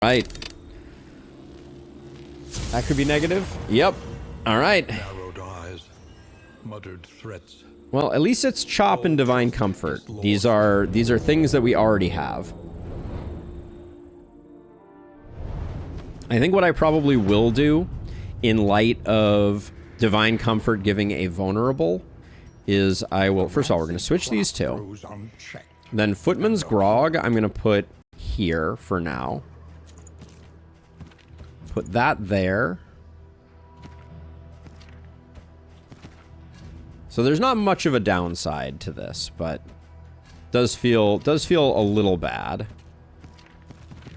right. That could be negative. Yep. All right. Narrowed eyes, muttered threats. Well, at least it's Chop and Divine Comfort. These are things that we already have. I think what I probably will do, in light of Divine Comfort giving a vulnerable, is I will... First of all, we're going to switch these two. Then Footman's Grog, I'm going to put here for now. Put that there. So there's not much of a downside to this, but does feel a little bad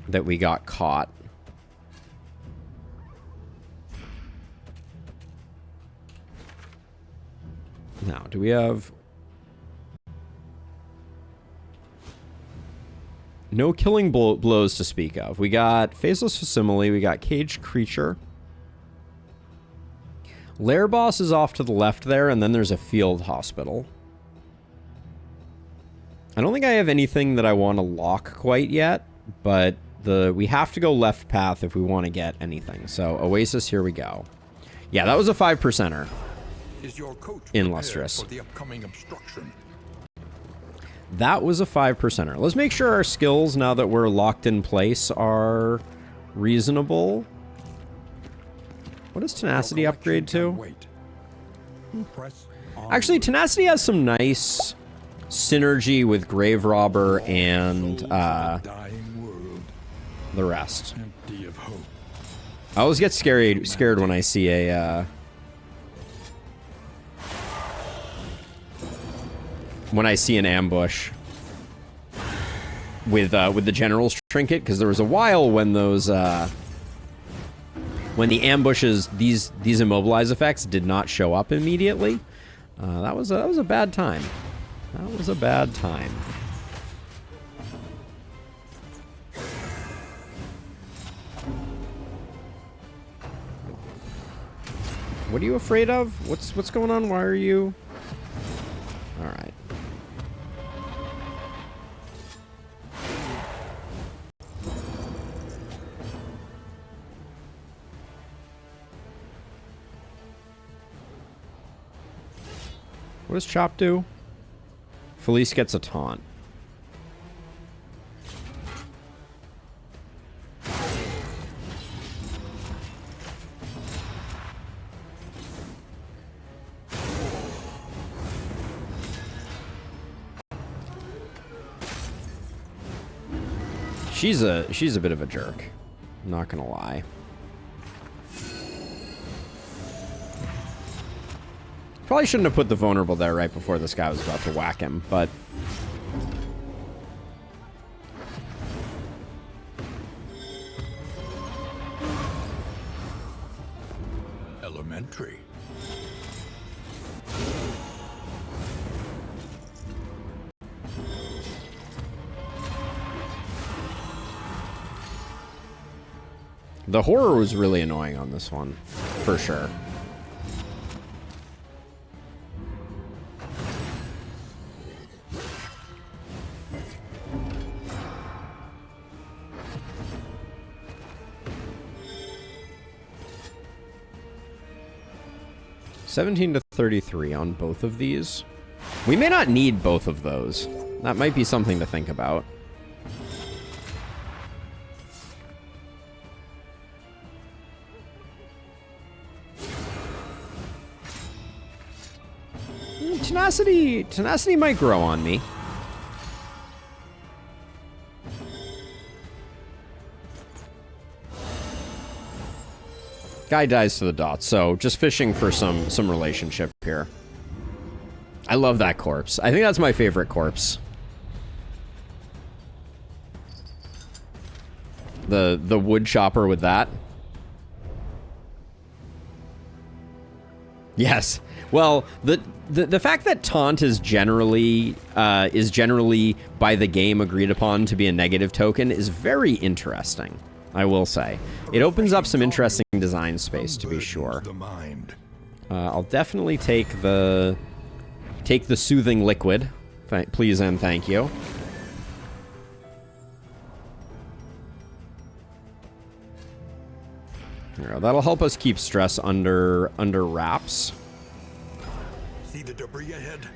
that we got caught. Now, do we have... No killing blows to speak of. We got Faceless Facsimile, we got Caged Creature. Lair Boss is off to the left there, and then there's a Field Hospital. I don't think I have anything that I want to lock quite yet, but we have to go left path if we want to get anything. So, Oasis, here we go. Yeah, that was a 5%er. Is your coach in Lustrous. for the upcoming obstruction? That was a 5%er. Let's make sure our skills, now that we're locked in place, are reasonable. What does Tenacity upgrade to? Actually, Tenacity has some nice synergy with Grave Robber and the rest. I always get scared when I see a... when I see an ambush with the General's Trinket, because there was a while when those when the ambushes, these immobilize effects did not show up immediately. That was a bad time. That was a bad time. What are you afraid of? What's going on? Why are you? All right. What does Chop do? Felice gets a taunt. She's a bit of a jerk. I'm not gonna lie. Probably shouldn't have put the vulnerable there right before this guy was about to whack him, but... Elementary. The horror was really annoying on this one, for sure. $17 to $33 on both of these. We may not need both of those. That might be something to think about. Tenacity might grow on me. Guy dies to the dots, so just fishing for some relationship here. I love that corpse. I think that's my favorite corpse. The wood chopper with that. Yes. Well, the fact that taunt is generally by the game agreed upon to be a negative token is very interesting, I will say. It opens up some interesting design space, to be sure. I'll definitely take the soothing liquid, please and thank you. There we go. That'll help us keep stress under wraps. See the debris ahead?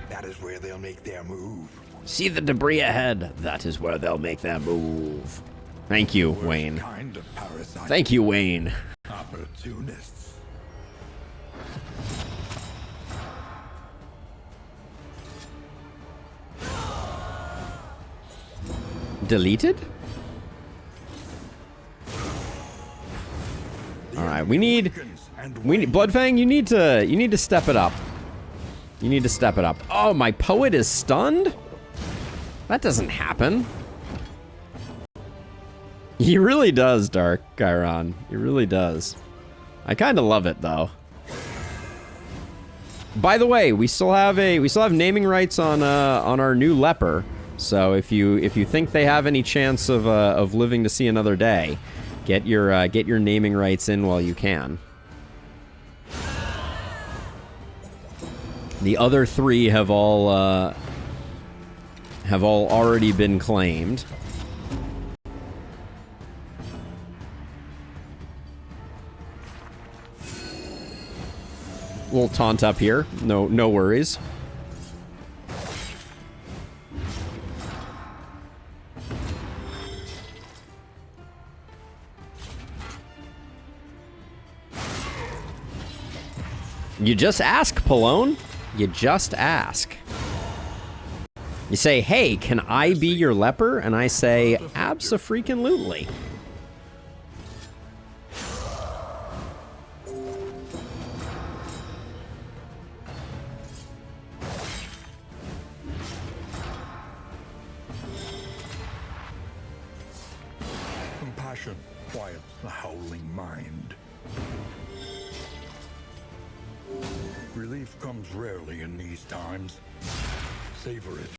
That is where they'll make their move. See the debris ahead. That is where they'll make their move. Thank you, Wayne. Kind of parasite. Thank you, Wayne. Opportunists. Deleted? All right, we need Bloodfang. You need to step it up. You need to step it up. Oh, my poet is stunned? That doesn't happen. He really does, Dark Chiron. He really does. I kind of love it though. By the way, we still have naming rights on our new leper. So if you think they have any chance of living to see another day, get your naming rights in while you can. The other three have all already been claimed. Little taunt up here. No worries. You just ask, Pallone. You just ask. You say, hey, can I be your leper? And I say, abso-freaking-lutely. Compassion quiets the howling mind. Relief comes rarely in these times. Savor it.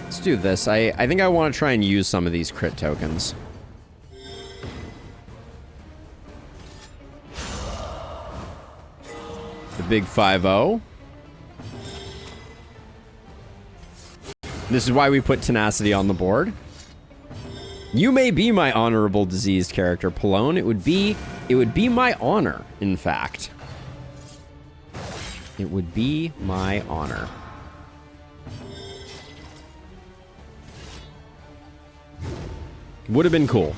Let's do this. I think I want to try and use some of these crit tokens. The big 5-0. This is why we put Tenacity on the board. You may be my honorable diseased character, Pallone. It would be my honor, in fact. It would be my honor. Would have been cool.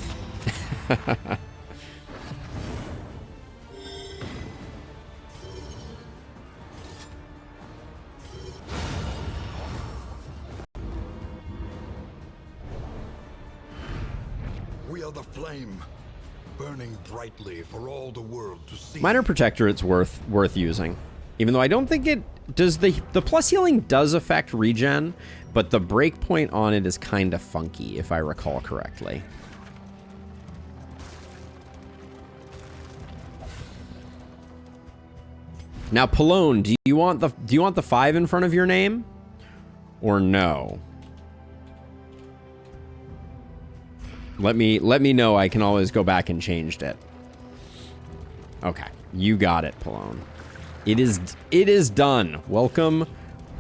We are the flame, burning brightly for all the world to see. Minor Protectorate's worth using. Even though I don't think it does. The plus healing does affect regen, but the breakpoint on it is kind of funky, if I recall correctly. Now, Pallone, do you want the 5 in front of your name, or no? Let me know. I can always go back and change it. Okay, you got it, Pallone. It is done. Welcome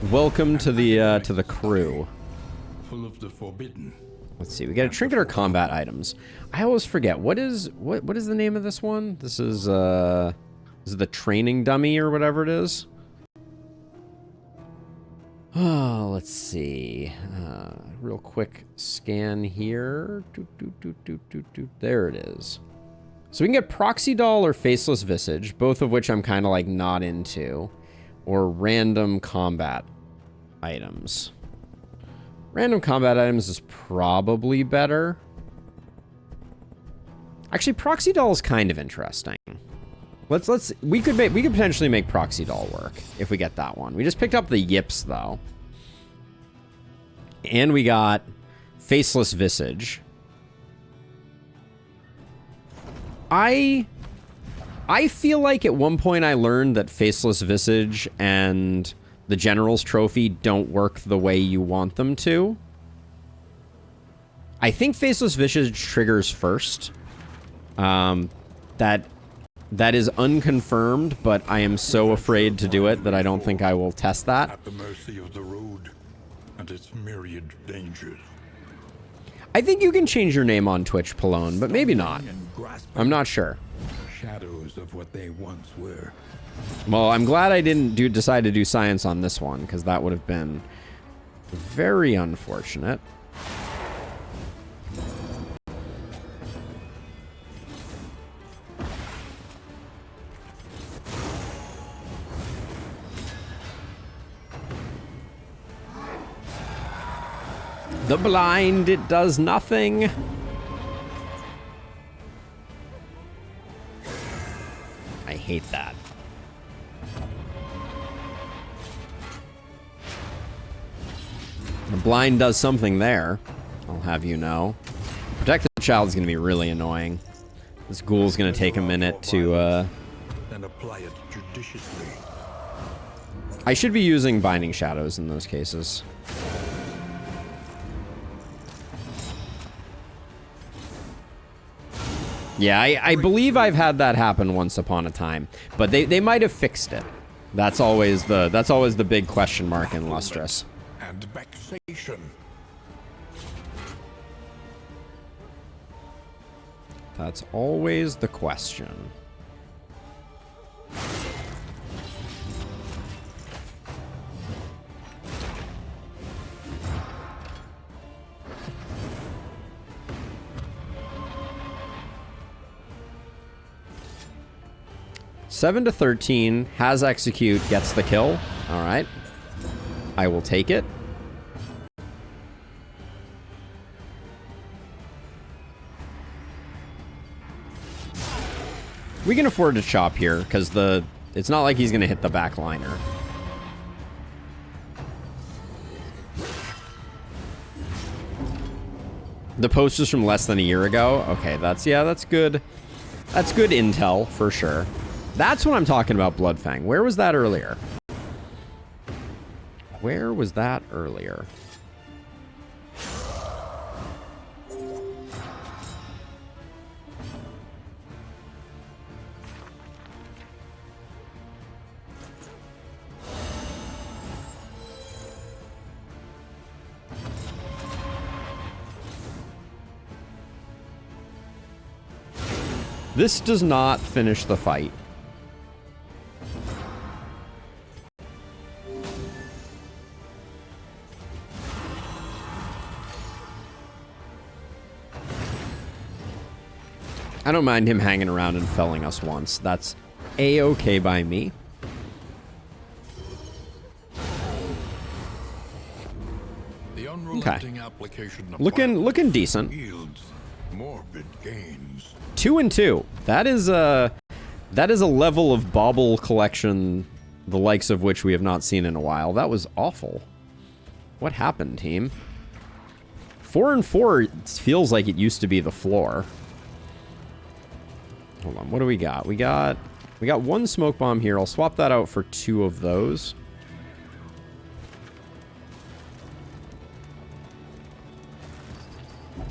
to the crew. Full of the forbidden. Let's see. We got a trinket or combat items. I always forget what is the name of this one. This is the training dummy or whatever it is. Oh, let's see. Real quick scan here. There it is. So we can get Proxy Doll or Faceless Visage, both of which I'm kind of like not into, or random combat items. Random combat items is probably better. Actually, Proxy Doll is kind of interesting. We could potentially make Proxy Doll work if we get that one. We just picked up the Yips though. And we got Faceless Visage. I feel like at one point I learned that Faceless Visage and the General's Trophy don't work the way you want them to. I think Faceless Visage triggers first. That That is unconfirmed, but I am so afraid to do it that I don't think I will test that. At the mercy of the road and its myriad dangers. I think you can change your name on Twitch, Pallone, but maybe not. I'm not sure. Shadows of what they once were. Well, I'm glad I didn't decide to do science on this one, because that would have been very unfortunate. The blind, it does nothing. I hate that. The blind does something there, I'll have you know. Protect the child is going to be really annoying. This ghoul's going to take a minute to, Then apply it judiciously. I should be using Binding Shadows in those cases. Yeah, I believe I've had that happen once upon a time, but they might have fixed it. That's always the big question mark in Lustrous. And vexation. That's always the question. Seven to 13 has execute, gets the kill. All right, I will take it. We can afford to chop here because it's not like he's going to hit the back liner. The post is from less than a year ago. Okay, that's good. That's good intel for sure. That's what I'm talking about, Bloodfang. Where was that earlier? Where was that earlier? This does not finish the fight. I don't mind him hanging around and felling us once. That's a-okay by me. The unrelenting application of Looking decent. yields morbid gains. 2 and 2. That is a level of bauble collection, the likes of which we have not seen in a while. That was awful. What happened, team? 4 and 4 feels like it used to be the floor. Hold on, what do we got? We got one smoke bomb here. I'll swap that out for 2 of those.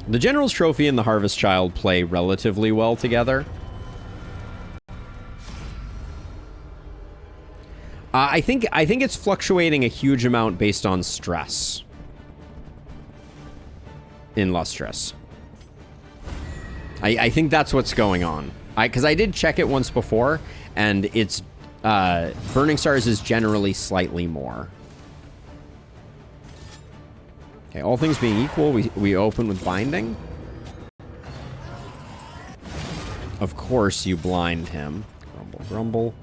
The General's Trophy and the Harvest Child play relatively well together. I think it's fluctuating a huge amount based on stress in Lustrous. I think that's what's going on. Because I did check it once before, and it's Burning Stars is generally slightly more. Okay, all things being equal, we open with Binding. Of course you blind him. Grumble, grumble.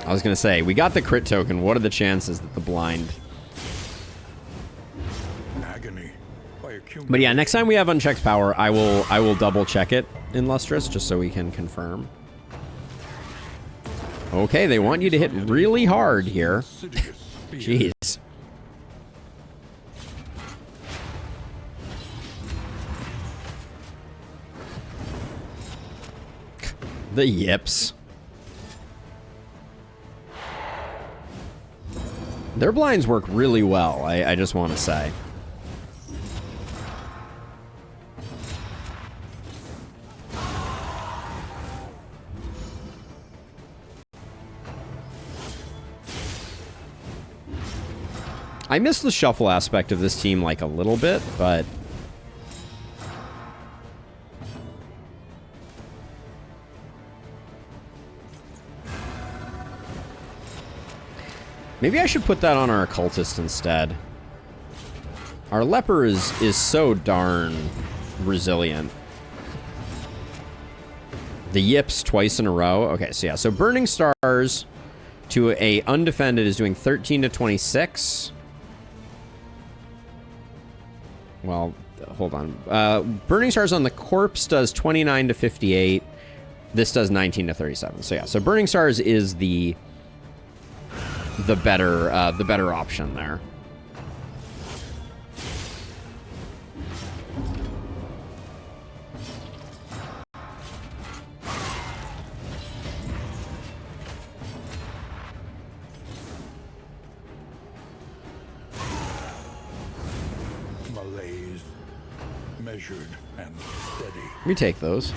I was gonna say, we got the crit token. What are the chances that the blind... But yeah, next time we have unchecked power, I will double check it in Lustrous just so we can confirm. Okay, they want you to hit really hard here. Jeez. The yips. Their blinds work really well, I just want to say. I miss the shuffle aspect of this team like a little bit, but maybe I should put that on our occultist instead. Our leper is so darn resilient. The yips twice in a row. Okay, so yeah, so Burning Stars to a undefended is doing 13 to 26. Well, hold on. Burning Stars on the corpse does 29 to 58. This does 19 to 37. So yeah, so Burning Stars is the better option there. Malaise, measured and steady. We take those.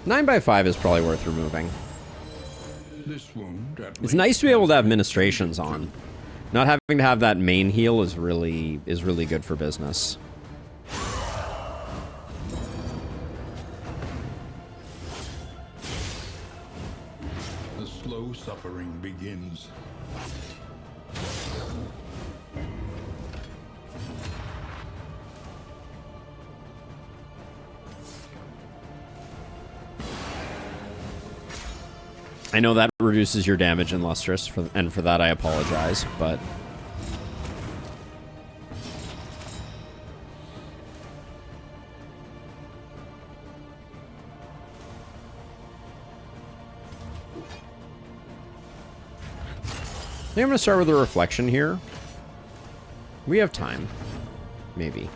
Nine by 5 is probably worth removing. This wound It's nice to be able to have ministrations on. Not having to have that main heal is really good for business. The slow suffering begins. I know that reduces your damage in Lustrous, and for that I apologize, but... I think I'm going to start with a reflection here. We have time. Maybe.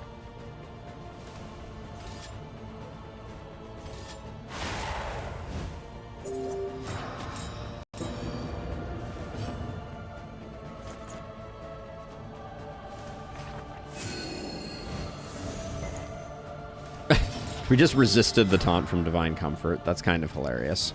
We just resisted the taunt from Divine Comfort. That's kind of hilarious.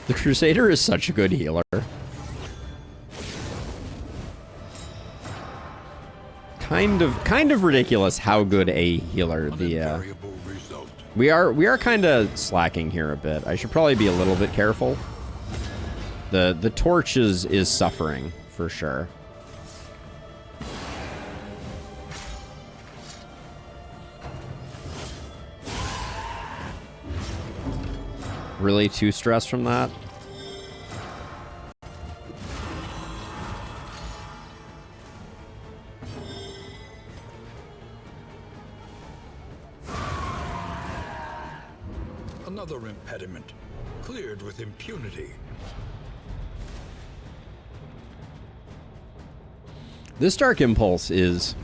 The Crusader is such a good healer. Kind of ridiculous how good a healer the we are kind of slacking here a bit. I should probably be a little bit careful. The torch is suffering for sure. Really too stressed from that? Another impediment, cleared with impunity. This Dark Impulse is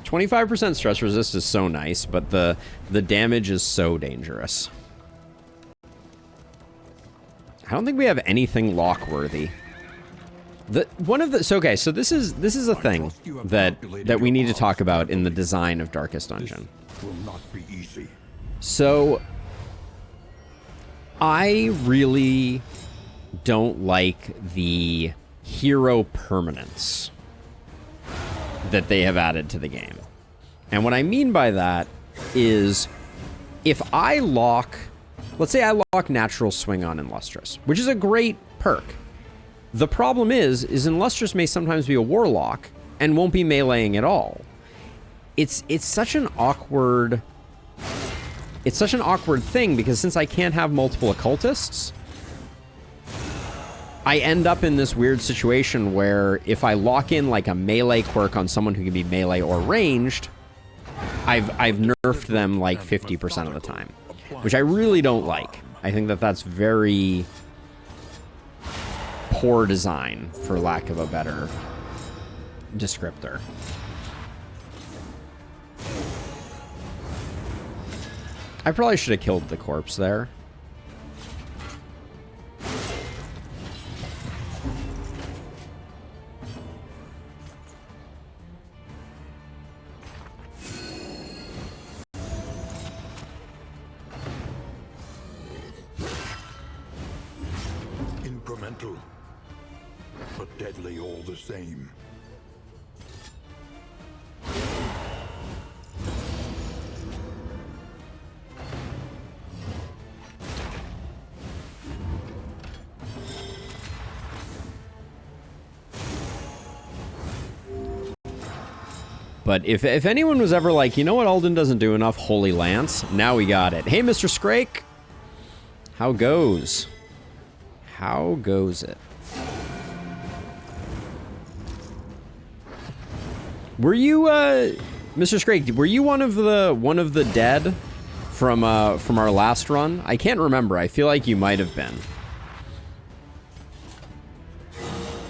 25% stress resist is so nice, but the damage is so dangerous. I don't think we have anything lock worthy. Okay, so this is a thing that we need to talk about in the design of Darkest Dungeon. This will not be easy. So I really don't like the hero permanence that they have added to the game. And what I mean by that is if I lock, let's say I lock Natural Swing on in Lustrous, which is a great perk. The problem is in Lustrous may sometimes be a Warlock and won't be meleeing at all. It's such an awkward thing because since I can't have multiple occultists, I end up in this weird situation where if I lock in like a melee quirk on someone who can be melee or ranged, I've nerfed them like 50% of the time, which I really don't like. I think that's very poor design, for lack of a better descriptor. I probably should have killed the corpse there. deadly all the same. But if anyone was ever like, you know what Alden doesn't do enough? Holy Lance. Now we got it. Hey, Mr. Scrake. How goes? How goes it? Were you, Mr. Scrake, were you one of the dead from our last run? I can't remember. I feel like you might have been.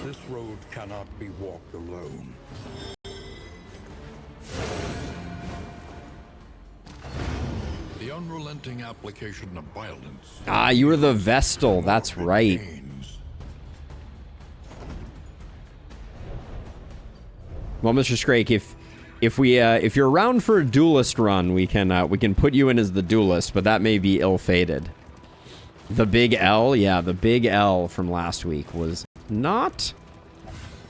This road cannot be walked alone. The unrelenting application of violence. Ah, you were the Vestal. That's right. Well, Mr. Scrake, if you're around for a duelist run, we can put you in as the duelist, but that may be ill-fated. The big L, yeah, the big L from last week was not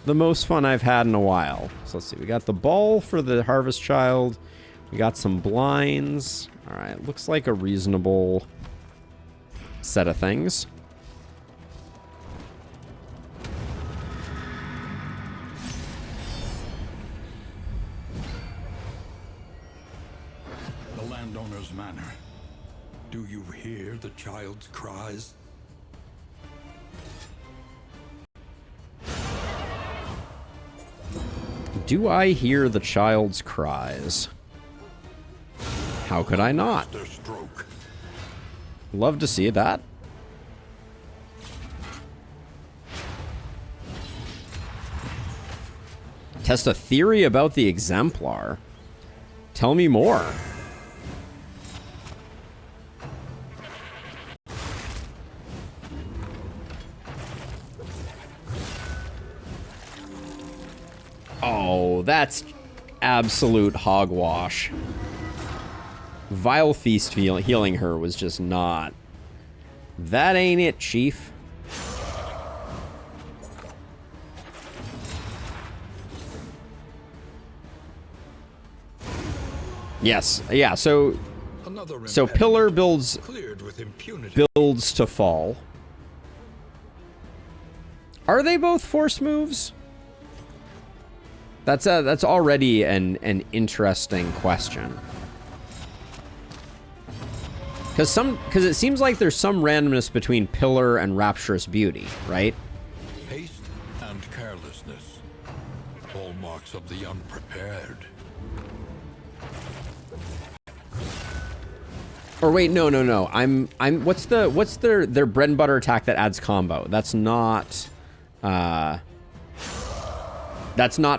the most fun I've had in a while. So let's see, we got the ball for the Harvest Child. We got some blinds. All right, looks like a reasonable set of things. The landowner's manor. Do you hear the child's cries? Do I hear the child's cries? How could I not? Love to see that. Test a theory about the exemplar. Tell me more. Oh, that's absolute hogwash. Vile Feast healing her was just not. That ain't it, Chief. Yes, yeah, so Pillar builds to fall. Are they both force moves? That's already an interesting question. Because it seems like there's some randomness between Pillar and Rapturous Beauty, right? Haste and carelessness, hallmarks of the unprepared. Or wait, no. What's their bread and butter attack that adds combo? That's not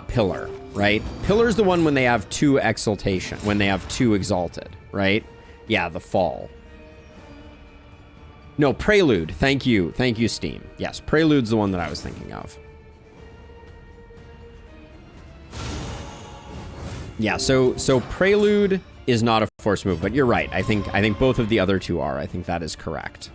Pillar, right? Pillar's the one when they have 2 exaltation, when they have 2 exalted, right? Yeah, the fall. No, Prelude. Thank you, Steam. Yes, Prelude's the one that I was thinking of. Yeah, so Prelude is not a force move, but you're right. I think both of the other 2 are. I think that is correct.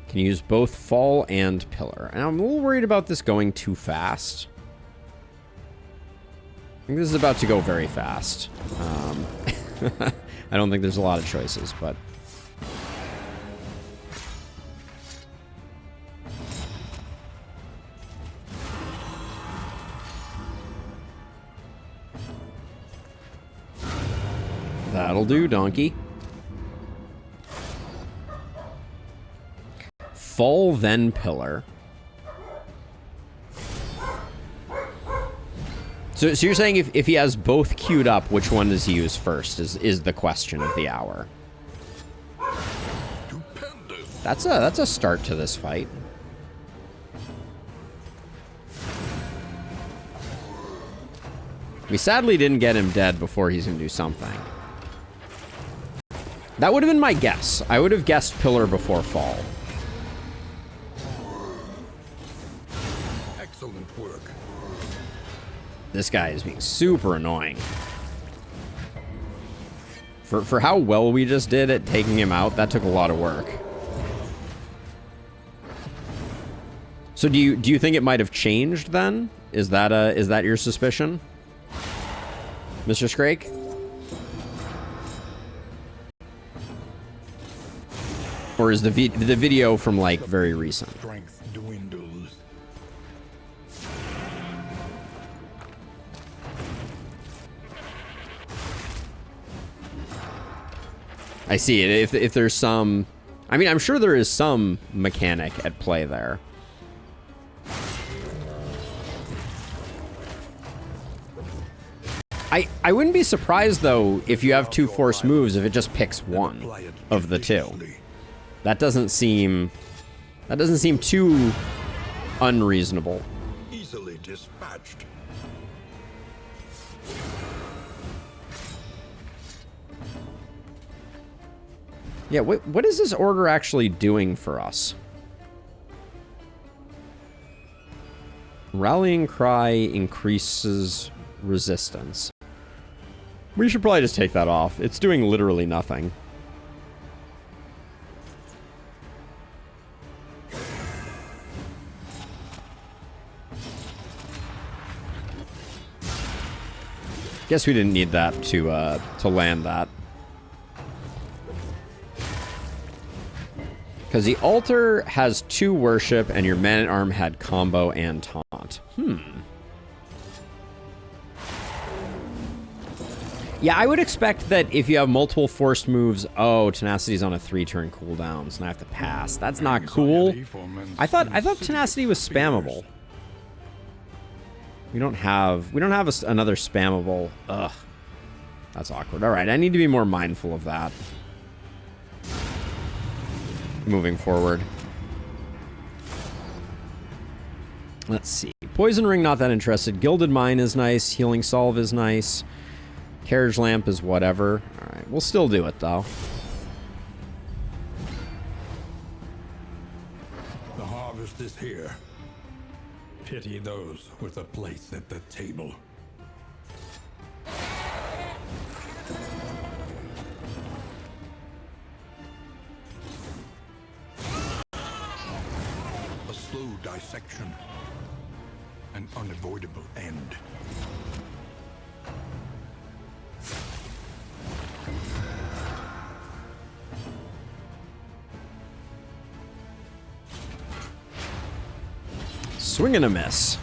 Can use both Fall and Pillar. And I'm a little worried about this going too fast. I think this is about to go very fast. I don't think there's a lot of choices, but... That'll do, donkey. Fall, then Pillar. So you're saying if he has both queued up, which one does he use first is the question of the hour. That's a start to this fight. We sadly didn't get him dead before he's gonna do something. That would have been my guess. I would have guessed pillar before fall. Excellent work. This guy is being super annoying. For how well we just did at taking him out, that took a lot of work. So do you think it might have changed then? Is that your suspicion, Mr. Scrake? Or is the video from like very recent? Strength dwindles. I see it. If there's some, I mean, I'm sure there is some mechanic at play there. I wouldn't be surprised though if you have two force moves if it just picks one of the two. That doesn't seem too unreasonable. Easily dispatched. Yeah, what is this order actually doing for us? Rallying cry increases resistance. We should probably just take that off. It's doing literally nothing. Guess we didn't need that to land that. Because the altar has 2 worship and your man-at-arm had combo and taunt. Yeah, I would expect that if you have multiple forced moves, oh, Tenacity's on a 3-turn cooldown, so now I have to pass. That's not cool. I thought Tenacity was spammable. We don't have another spammable. Ugh. That's awkward. All right, I need to be more mindful of that moving forward. Let's see. Poison Ring, not that interested. Gilded Mine is nice. Healing Salve is nice. Carriage Lamp is whatever. All right, we'll still do it, though. The harvest is here. Pity those with a place at the table. A slow dissection. An unavoidable end. Swing and a miss.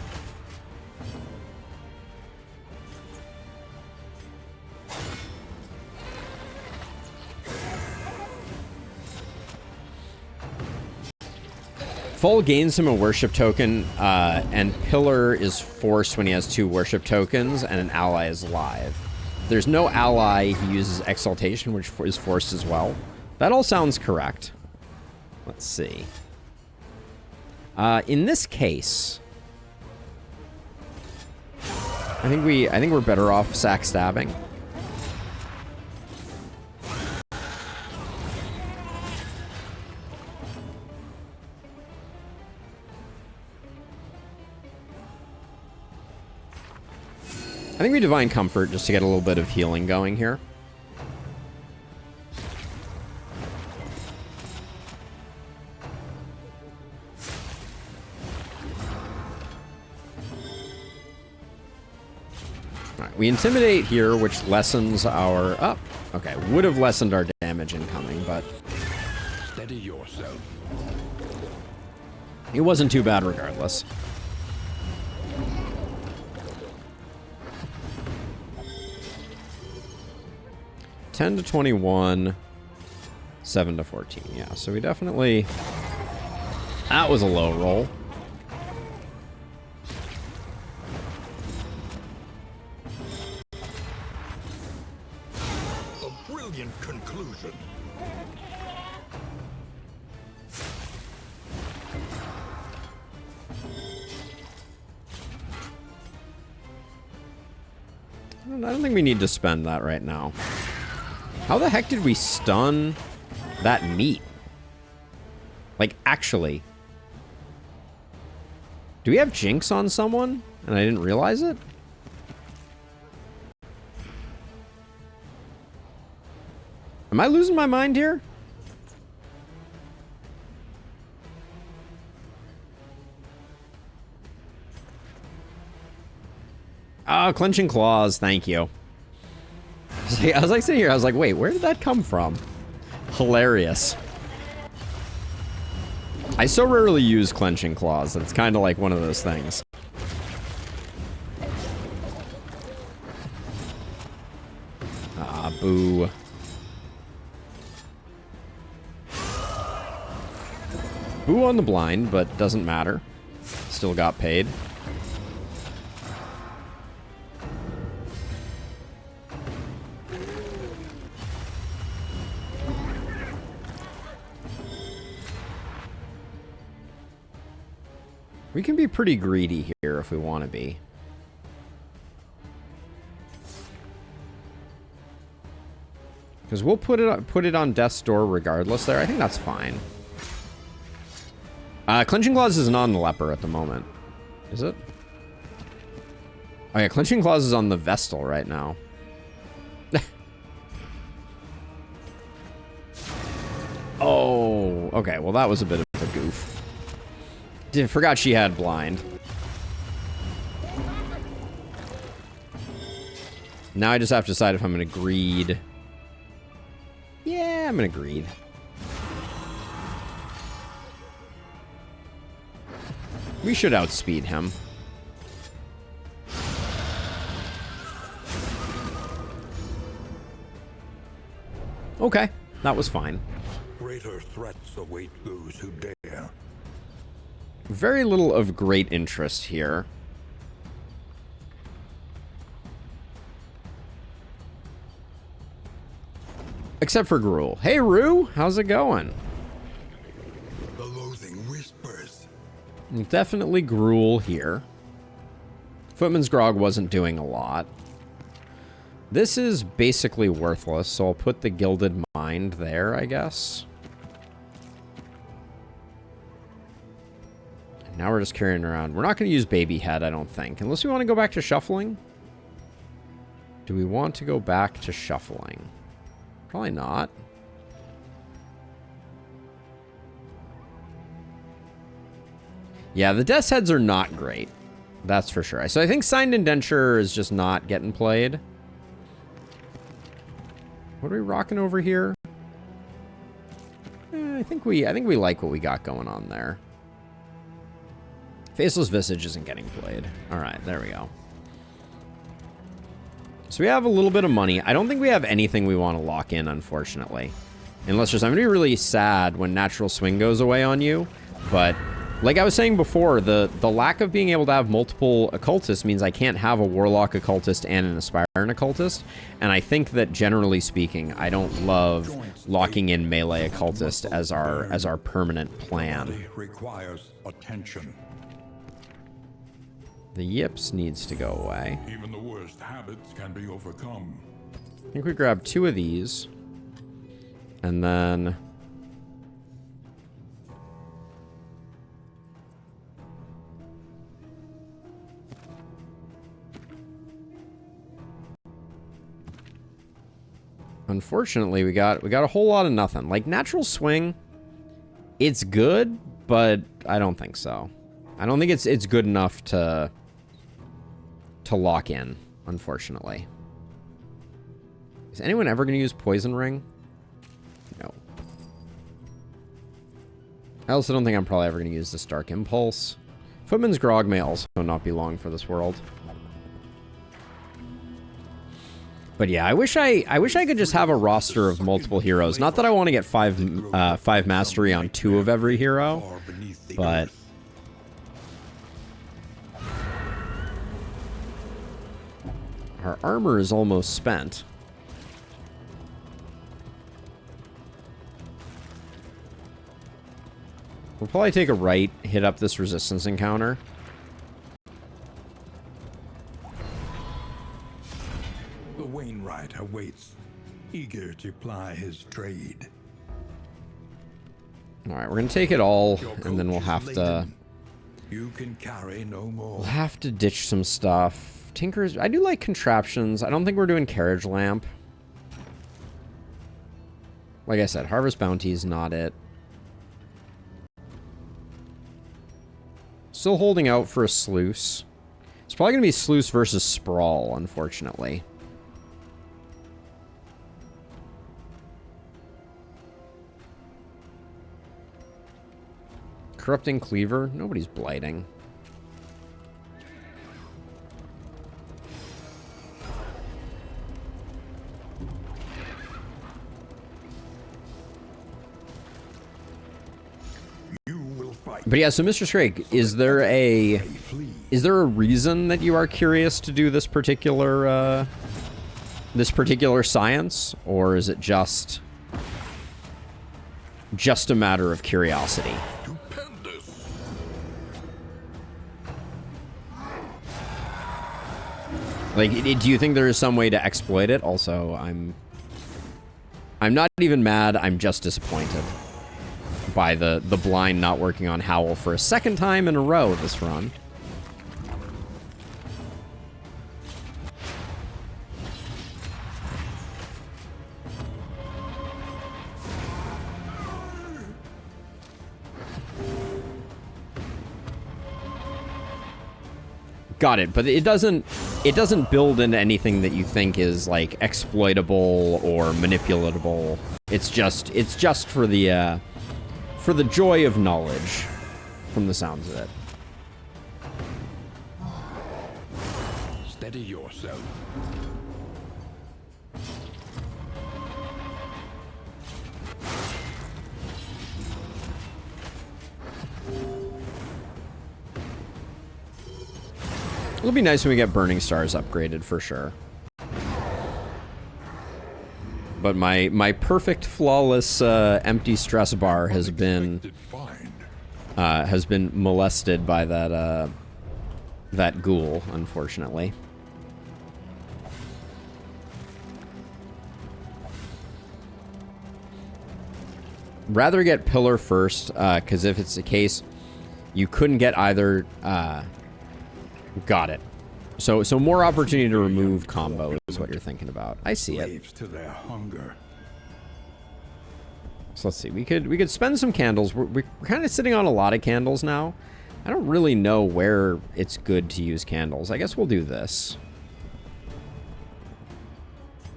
Fall gains him a worship token, and Pillar is forced when he has 2 worship tokens, and an ally is alive. If there's no ally, he uses Exaltation, which is forced as well. That all sounds correct. Let's see. In this case, I think we're better off sack stabbing. I think we Divine Comfort just to get a little bit of healing going here. We Intimidate here, which lessens our... Oh, okay. Would have lessened our damage incoming, but... Steady yourself. It wasn't too bad regardless. $10 to $21, $7 to $14. Yeah, so we definitely... That was a low roll. Conclusion. I don't think we need to spend that right now. How the heck did we stun that meat? Like, actually. Do we have Jinx on someone? And I didn't realize it? Am I losing my mind here? Oh, clenching claws. Thank you. I was like sitting here. I was like, wait, where did that come from? Hilarious. I so rarely use clenching claws that it's kind of like one of those things. Ah, boo. Boo on the blind, but doesn't matter. Still got paid. We can be pretty greedy here if we want to be. Because we'll put it on death's door regardless there. I think that's fine. Clenching Claws isn't on the leper at the moment. Is it? Oh yeah, Clenching Claws is on the Vestal right now. Oh, okay. Well, that was a bit of a goof. Forgot she had blind. Now I just have to decide if I'm going to greed. Yeah, I'm going to greed. We should outspeed him. Okay, that was fine. Greater threats await those who dare. Very little of great interest here. Except for Gruul. Hey, Rue, how's it going? The loathing whispers. Definitely Gruul here. Footman's Grog wasn't doing a lot. This is basically worthless, so I'll put the Gilded Mind there, I guess. And now we're just carrying around. We're not going to use Baby Head, I don't think. Unless we want to go back to Shuffling. Do we want to go back to Shuffling? Probably not. Yeah, the Death's Heads are not great. That's for sure. So I think Signed Indenture is just not getting played. What are we rocking over here? I think we like what we got going on there. Faceless Visage isn't getting played. All right, there we go. So we have a little bit of money. I don't think we have anything we want to lock in, unfortunately. Unless just, I'm going to be really sad when Natural Swing goes away on you. But like I was saying before, the lack of being able to have multiple occultists means I can't have a Warlock occultist and an Aspiring occultist. And I think that generally speaking, I don't love locking in melee occultist as our permanent plan. Requires attention. The Yips needs to go away. Even the worst habits can be overcome. I think we grab 2 of these. And then... unfortunately, we got a whole lot of nothing. Like, Natural Swing, it's good, but I don't think so. I don't think it's good enough to lock in, unfortunately. Is anyone ever going to use Poison Ring? No. I also don't think I'm probably ever going to use this Dark Impulse. Footman's Grog may also not be long for this world. But yeah, I wish I could just have a roster of multiple heroes. Not that I want to get 5 mastery on 2 of every hero, but our armor is almost spent. We'll probably take a right, hit up this resistance encounter. The Wainwright awaits. eager to ply his trade. All right, we're gonna take it all, Your and then we'll coach is have to laden. You can carry no more. ditch some stuff. Tinkers, I do like contraptions. I don't think we're doing carriage lamp. Like I said, harvest bounty is not it. Still holding out for a sluice. It's probably gonna be sluice versus sprawl, unfortunately. Corrupting cleaver? Nobody's blighting. You will fight. But yeah, so Mr. Schrake, is there a reason that you are curious to do this particular science, or is it just a matter of curiosity? Stupendous. Like, do you think there is some way to exploit it? Also, I'm not even mad. I'm just disappointed by the blind not working on Howl for a second time in a row this run. Got it, but it doesn't build into anything that you think is like exploitable or manipulatable. It's just for the joy of knowledge, from the sounds of it. Steady yourself. It'll be nice when we get Burning Stars upgraded for sure. But my perfect, flawless, empty stress bar has been molested by that ghoul, unfortunately. Rather get Pillar first, because if it's the case, you couldn't get either. Got it. So more opportunity to remove combo is what you're thinking about. I see it. To their hunger. So let's see. We could spend some candles. We're kind of sitting on a lot of candles now. I don't really know where it's good to use candles. I guess we'll do this.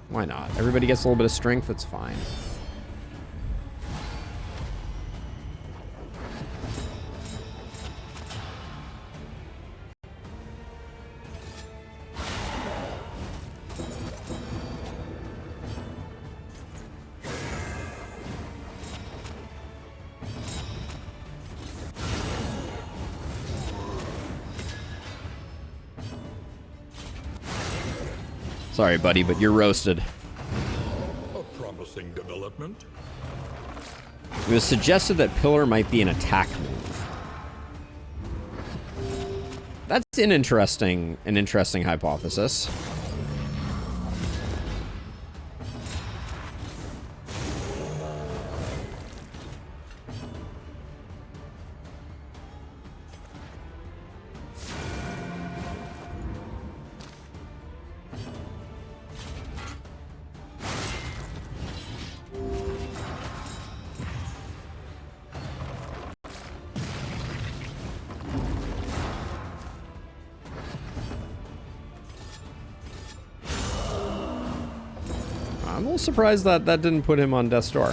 Why not? Everybody gets a little bit of strength. That's fine. Sorry, buddy, but you're roasted. A promising development. It was suggested that Pillar might be an attack move. That's an interesting hypothesis. I'm a little surprised that didn't put him on death's door.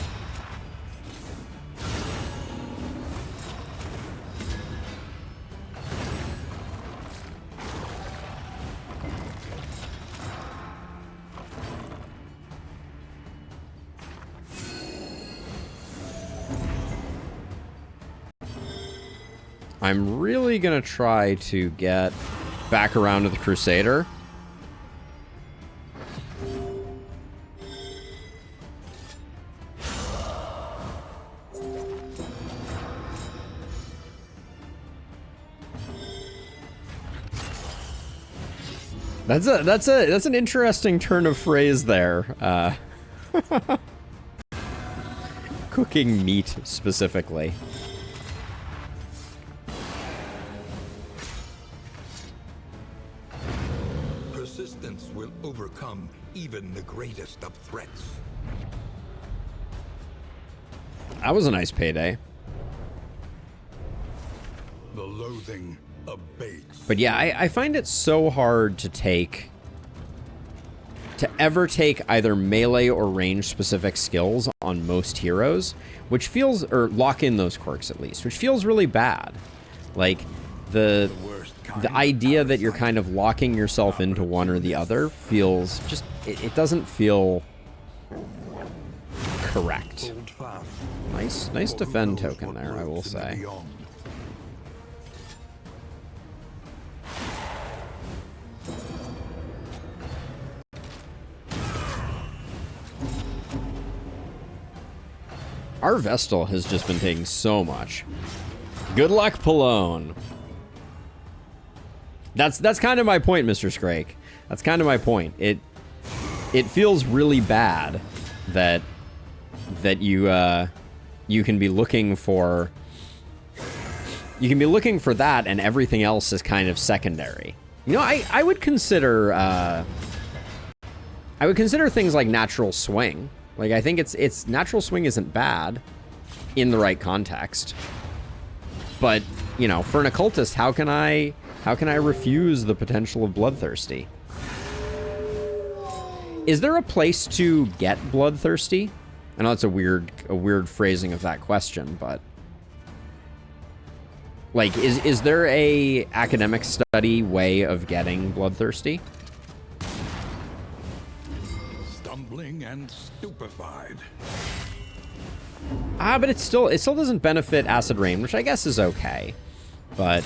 I'm really gonna try to get back around to the Crusader. That's an interesting turn of phrase there. Cooking meat, specifically. Persistence will overcome even the greatest of threats. That was a nice payday. The loathing abates. But yeah, I find it so hard to ever take either melee or range specific skills on most heroes, which feels, or lock in those quirks at least, which feels really bad. Like the idea that you're kind of locking yourself into one or the other feels just, it doesn't feel correct. Nice defend token there, I will say. Our Vestal has just been taking so much. Good luck, Pallone. That's kind of my point, Mr. Scrake. That's kind of my point. It feels really bad that you can be looking for that and everything else is kind of secondary. You know, I would consider things like natural swing. Like, I think it's natural swing isn't bad in the right context. But, you know, for an occultist, how can I refuse the potential of Bloodthirsty? Is there a place to get Bloodthirsty? I know it's a weird phrasing of that question, but like, is there a academic study way of getting Bloodthirsty? Stumbling and stupefied. But it still doesn't benefit Acid Rain, which I guess is okay. But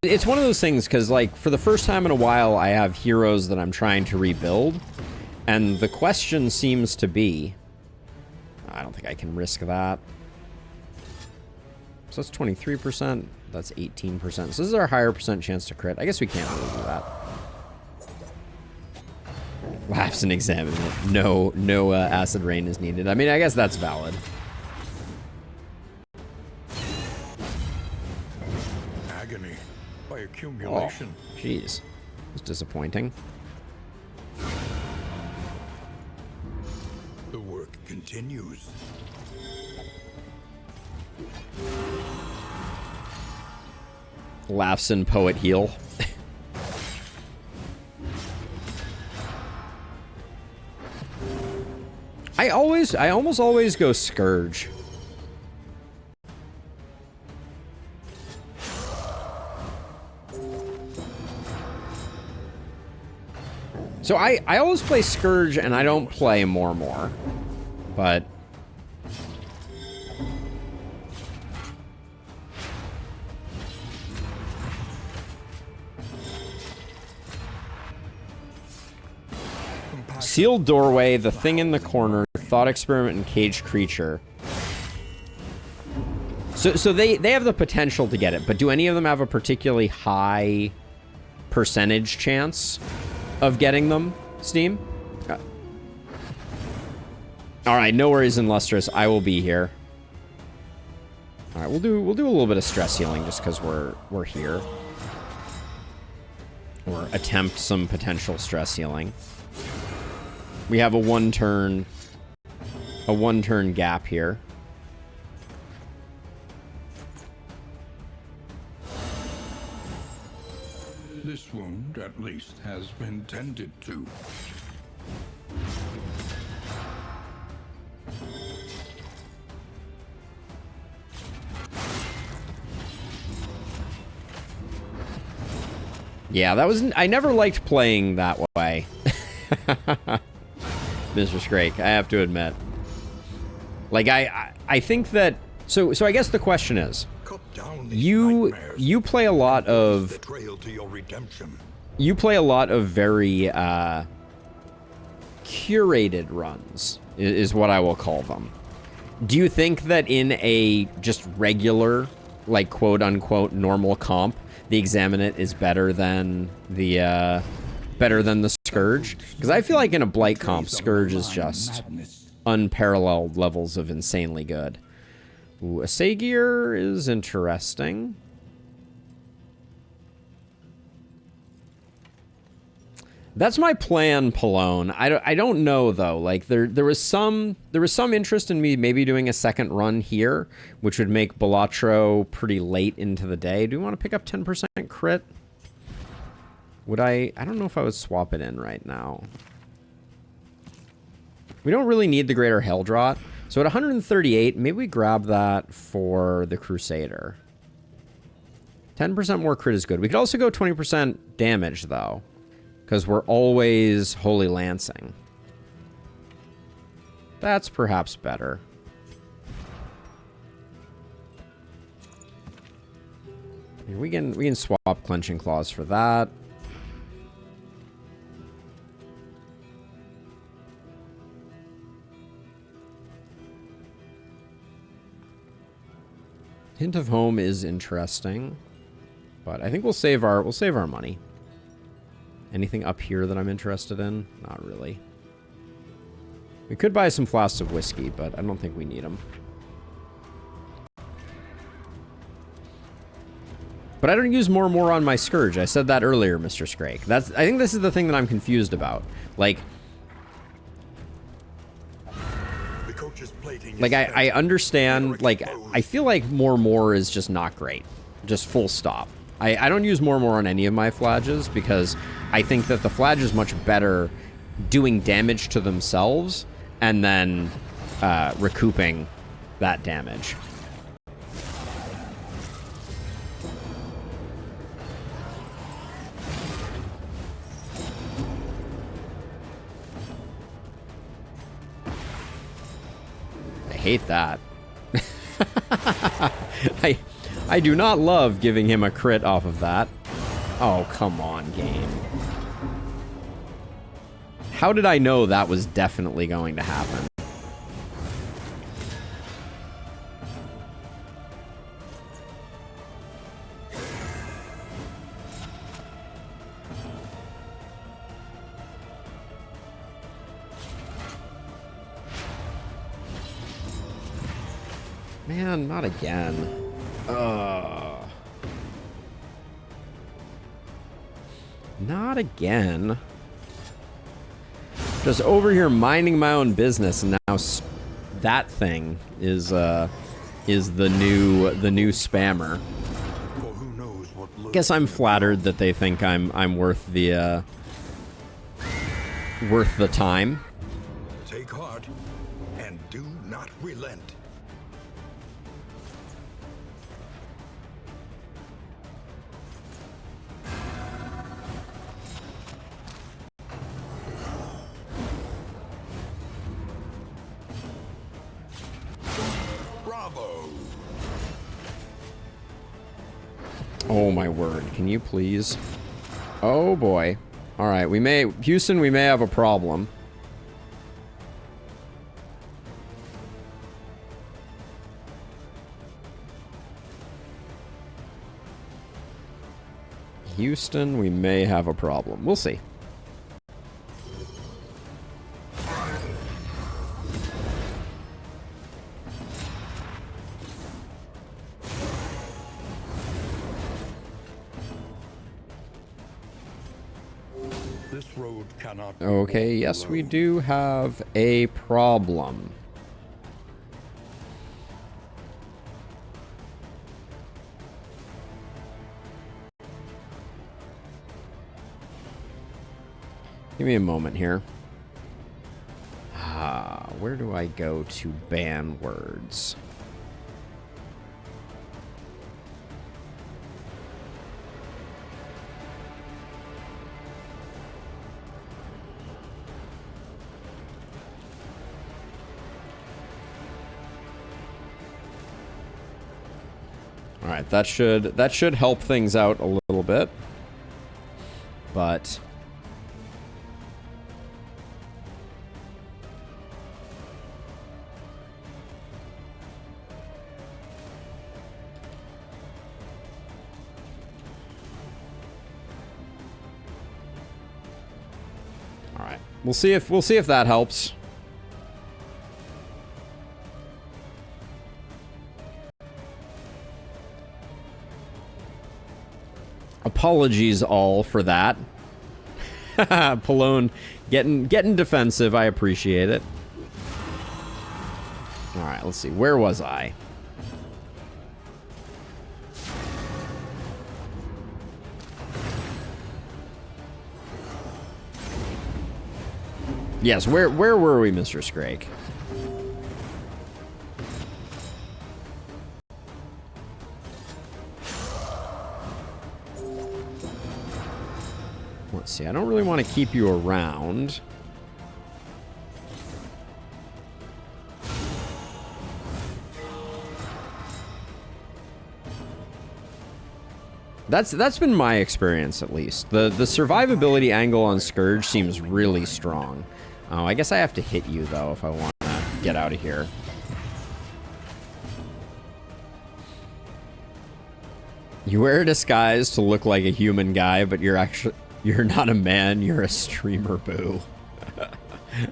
it's one of those things, because, like, for the first time in a while, I have heroes that I'm trying to rebuild, and the question seems to be, I don't think I can risk that. So that's 23%, that's 18%. So this is our higher percent chance to crit. I guess we can't really do that. Lapse and examine it. No Acid Rain is needed. I mean, I guess that's valid. Agony by accumulation. Oh, jeez. It's disappointing. The work continues. Laughs and Poet Heal. I almost always go Scourge. So I always play Scourge and I don't play More, but Sealed Doorway, the Thing in the Corner, Thought Experiment, and Caged Creature. So they have the potential to get it, but do any of them have a particularly high percentage chance of getting them, Steam? All right, no worries, Illustrious. I will be here. All right, we'll do a little bit of stress healing just because we're here, or attempt some potential stress healing. We have a one turn gap here. This wound, at least, has been tended to. Yeah, that was... I never liked playing that way. Mr. Scrake, I have to admit. Like, I think that... So I guess the question is... You play a lot of... You play a lot of very, curated runs is what I will call them. Do you think that in a just regular, like quote unquote normal comp, the Examinate is better than the Scourge? Because I feel like in a Blight comp, Scourge is just unparalleled levels of insanely good. Ooh, a Sagier is interesting. That's my plan, Pallone. I don't know though. Like there was some interest in me maybe doing a second run here, which would make Balatro pretty late into the day. Do you want to pick up 10% crit? Would I don't know if I would swap it in right now. We don't really need the Greater Helldraught. So at 138, maybe we grab that for the Crusader. 10% more crit is good. We could also go 20% damage though, because we're always Holy Lancing. That's perhaps better. We can swap Clenching Claws for that. Hint of Home is interesting, but I think we'll save our money. Anything up here that I'm interested in? Not really. We could buy some flasks of whiskey, but I don't think we need them. But I don't use more on my Scourge. I said that earlier, Mr. Scrake. I think this is the thing that I'm confused about. Like I understand, like, I feel like more is just not great. Just full stop. I don't use more on any of my flages because I think that the flag is much better doing damage to themselves and then recouping that damage. I hate that. I do not love giving him a crit off of that. Oh, come on, game. How did I know that was definitely going to happen? Man, not again. Not again. Just over here minding my own business, and now that thing is the new spammer. Guess I'm flattered that they think I'm worth the time. Take heart and do not relent. Oh my word, can you please? Oh boy. Alright, Houston, we may have a problem. Houston, we may have a problem. We'll see. This road cannot. Okay, yes, we do have a problem. Give me a moment here. Where do I go to ban words? All right, that should help things out a little bit. But We'll see if that helps. Apologies all for that. Pallone getting defensive. I appreciate it. All right, let's see. Where was I? Yes, where were we, Mr. Scrake? Let's see. I don't really want to keep you around. That's been my experience, at least. The survivability angle on Scourge seems really strong. Oh, I guess I have to hit you, though, if I want to get out of here. You wear a disguise to look like a human guy, but you're not a man, you're a streamer, boo.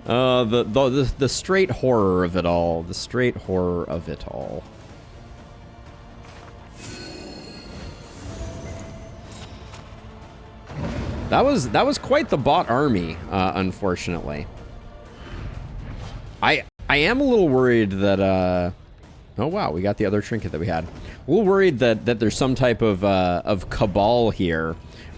The straight horror of it all. The straight horror of it all. That was quite the bot army, unfortunately. I am a little worried that oh wow, we got the other trinket that we had. A little worried that there's some type of cabal here,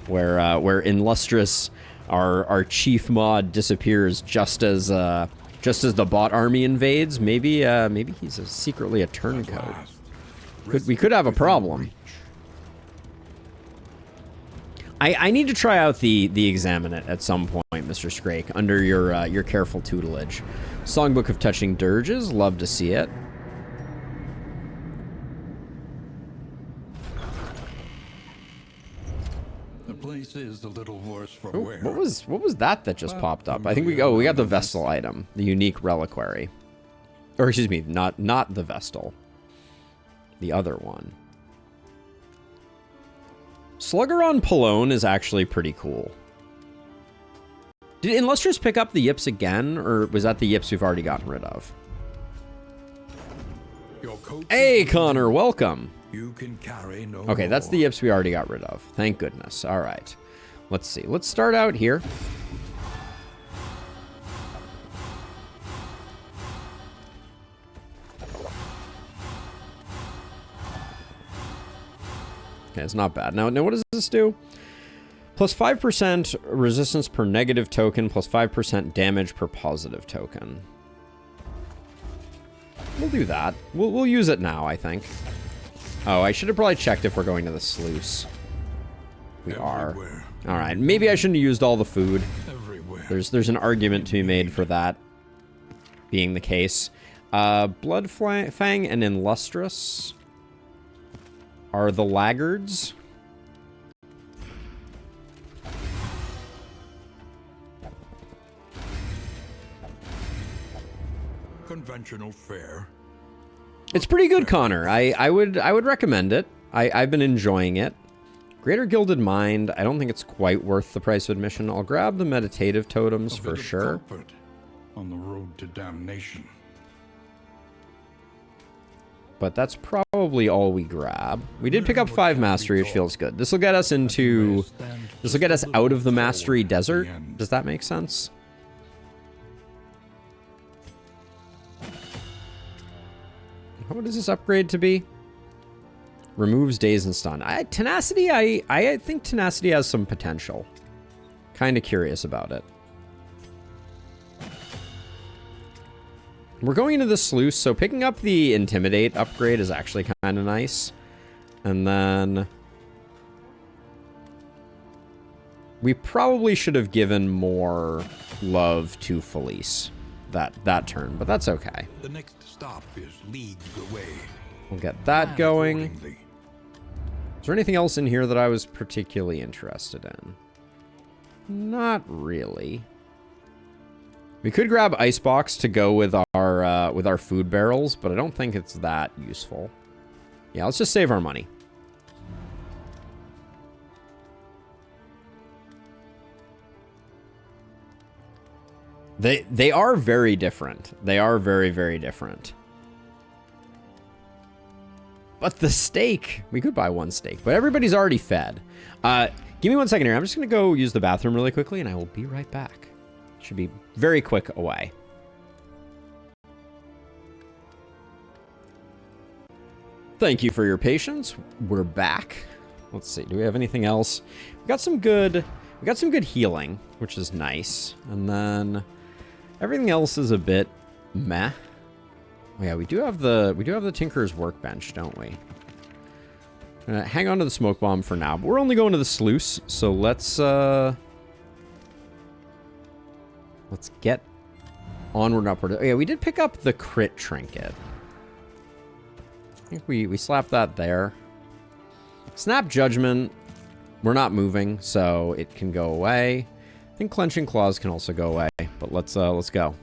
where Illustrious, our chief mod, disappears just as the bot army invades. Maybe he's secretly a turncoat. We could have a problem. I need to try out the Examine It at some point, Mr. Scrake, under your careful tutelage. Songbook of Touching Dirges, love to see it. The place is a little worse for Ooh, wear. what was that just popped up? I think we got the Vestal item, the unique reliquary. Or excuse me, not the Vestal. The other one. Sluggeron Pallone is actually pretty cool. Did Illustrious pick up the Yips again, or was that the Yips we've already gotten rid of? Hey, Connor, welcome. You can carry no Okay, that's the Yips we already got rid of. Thank goodness. All right. Let's see. Let's start out here. Okay, it's not bad. Now what does this do? Plus 5% resistance per negative token, plus 5% damage per positive token. We'll do that. We'll use it now, I think. Oh, I should have probably checked if we're going to the sluice. We are. All right. Maybe I shouldn't have used all the food. Everywhere. There's an argument to be made for that being the case. Bloodfang and Illustrious are the laggards. Conventional fare. It's pretty good, Connor. I would recommend it. I've been enjoying it. Greater Gilded Mind, I don't think it's quite worth the price of admission. I'll grab the meditative totems for sure. On the road to damnation. But that's probably all we grab. We did pick up 5 mastery, which feels good. This will get us into... This will get us out of the mastery desert. Does that make sense? What does this upgrade to be? Removes daze and stun. Tenacity, I think Tenacity has some potential. Kind of curious about it. We're going into the sluice, so picking up the Intimidate upgrade is actually kind of nice. And then... we probably should have given more love to Felice that turn, but that's okay. The next stop is leagues away. We'll get that going. Is there anything else in here that I was particularly interested in? Not really. We could grab Icebox to go with our food barrels, but I don't think it's that useful. Yeah, let's just save our money. They are very different. They are very, very different. But the steak, we could buy one steak, but everybody's already fed. Give me 1 second here. I'm just going to go use the bathroom really quickly, and I will be right back. Should be very quick away. Thank you for your patience. We're back. Let's see. Do we have anything else? We got some good healing, which is nice. And then everything else is a bit meh. Oh yeah, we do have the Tinker's workbench, don't we? Hang on to the smoke bomb for now, but we're only going to the sluice, so let's get onward and upward. Oh yeah, we did pick up the crit trinket. I think we slapped that there. Snap Judgment, we're not moving, so it can go away. I think Clenching Claws can also go away, but let's go.